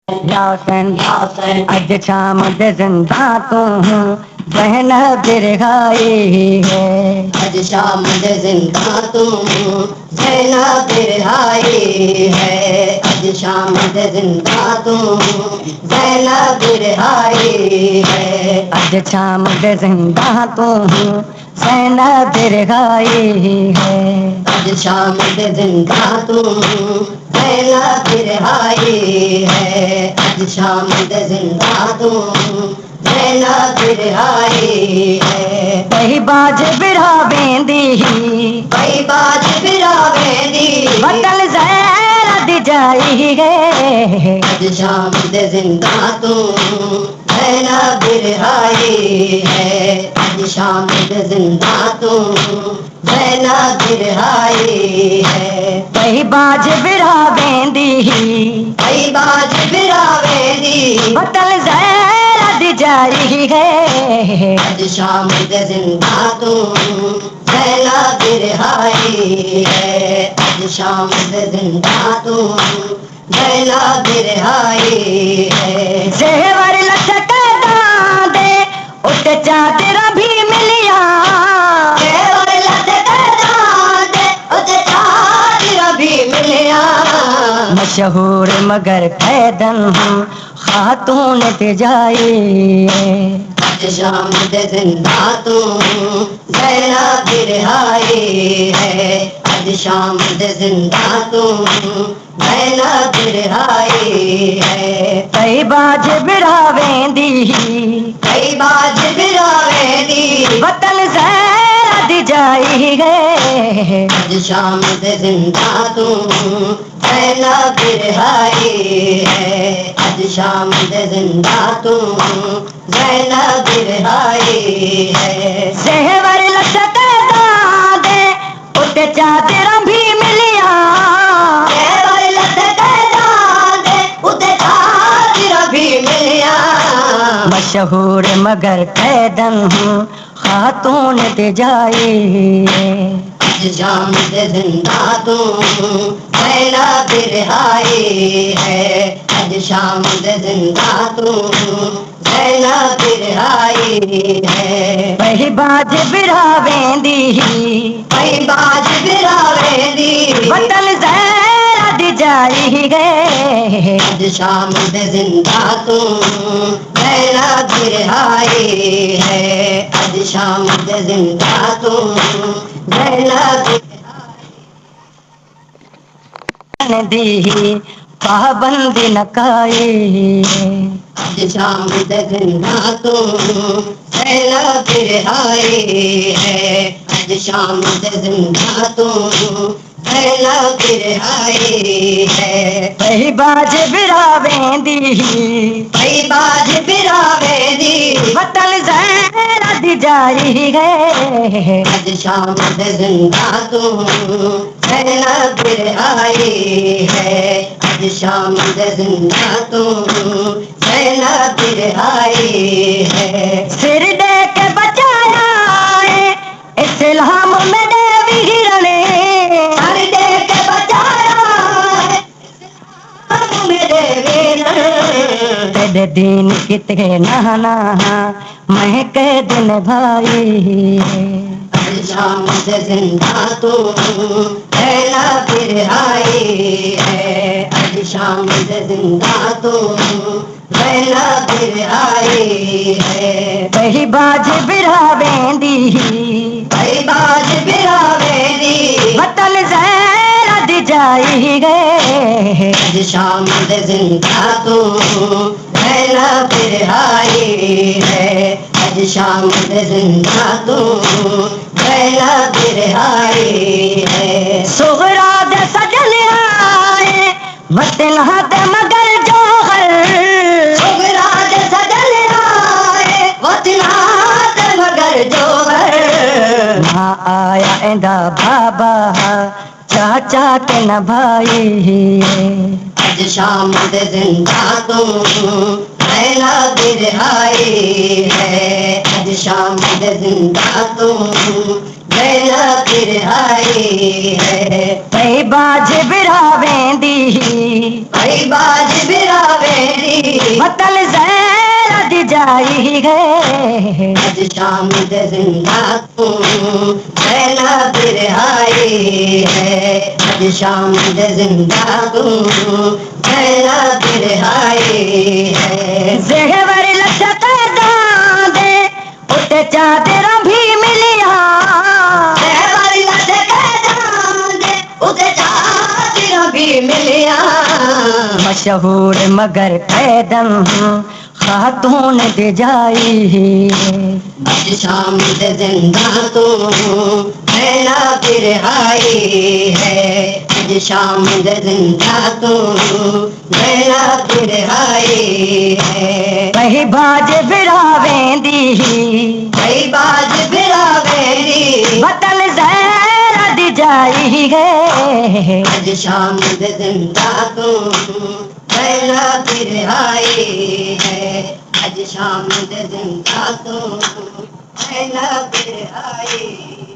यासन अज शाम दे जिंदा तू बहन बिरहाई है। अज शाम दे जिंदा तू जैना बिरहाई है। अज शाम दे जिंदा तू जैना बिरहाई है। अज शाम दे जिंदा तू सैना बिरहाई है। अज शाम दे जिंदा तू जैना बिरहाई है। अज शाम दे जिंदा तू जैना बिरहाई है। कही बाज बिरहा बेंदी कई बाज बिरावेंदी बदल जहरा दी जाई है। अज शाम दे जिंदा तू जैना बिरहाई है। अज शाम दे जिंदा तू जैना बिरहाई है। कही बाज बिरहा बेंदी कई बाज बिरावेंदी बदल जहरा दी जाई है। अज शाम दे जिंदा तू जैना बिरहाई है। अज शाम दे जिंदा तू जैना बिरहाई है। जेवर लटकदा दे उते चादरा भी मिलिया केवल लटकदा दे उते चादर भी मिलिया। मशहूर मगर कैदन खातून ते जाई अज शाम दे जिंदा तू जैना बिरहाई है। अज शाम दे जिंदा तू जैना बिरहाई है। कई बाज बिरावेंदी कई बाज बिरावेंदी वतन जहरा दी जाई है। अज शाम दे जिंदा तू जैना बिरहाई है। अज शाम दे जिंदा तू जैना बिरहाई है। जेवर लटकदा दे उते चादरा भी मिलिया केवल लटकदा दे उते चादर भी मिलिया। मशहूर मगर कैदन खातून ते जाई अज शाम दे जिंदा तू जैना बिरहाई है। अज शाम दे जिंदा तू जैना बिरहाई है। वही बाज बिरावेंदी कई बाज बिरावेंदी वतन जहरा दी जाई है। अज शाम दे जिंदा तू जैना बिरहाई है। अज शाम दे जिंदा तू जैना दी पाबंदी न काई अज शाम दे जिंदा तू जैना बिरहाई है। अज शाम दे जिंदा तू जैना बिरहाई है। वही बाज बिरावेंदी कई बाज बिरावेंदी वतन जहरा दी जाई है। अज शाम दे जिंदा तू जैना बिरहाई है। अज शाम दे जिंदा तू जैना बिरहाई है। सिर दे के बचाया है इस्लाम मेरे वीर ने हर दे के बचाया है हम मेरे वीर। तेरे दीन कितने नहाना मैं कह दिन भाई अज शाम दे जिंदा तू जैना बिरहाई है। अज शाम दे जिंदा तू जैना बिरहाई है। वही बाज बिरावेंदी कई बाज बिरावेंदी वतन जहरा दी जाई है। अज शाम दे जिंदा तू जैना बिरहाई है। अज शाम दे जिंदा तू जैना बिरहाई है। सुगरा दे सजन आए वतन हाथ मगर जोहर सुगरा दे सजन आए वतनात मगर जोहर। ना आया इंदा बाबा चाचा के न भाई अज शाम दे जिंदा तू जैना बिरहाई है। अज शाम दे जिंदा तू जैना बिरहाई है। कई बाज बिरावेंदी कई बाज बिरावेंदी वतन ज़हरा दी जाई है। अज शाम दे जिंदा तू ज़ैनब रिहाई है। अज शाम दे जिंदा तू ज़ैनब रिहाई है। ज़ेवर लचक दांदे उते चादरां भी मिलिया। ज़ेवर लचक दांदे उते चादरां भी मिलिया। मशहूर मगर पैदम खातून दे जाई है। अज शाम दे जिंदा तू ज़ैनब रिहाई है। अज शाम दे जिंदा तू ज़ैनब रिहाई है। वही बाज बिरावेंदी कई बाज बिरावेरी वतन ज़हरा दी जाई है। अज शाम दे जिंदा तू ज़ैनब रिहाई है। अज शाम दे जिंदा तू ज़ैनब रिहाई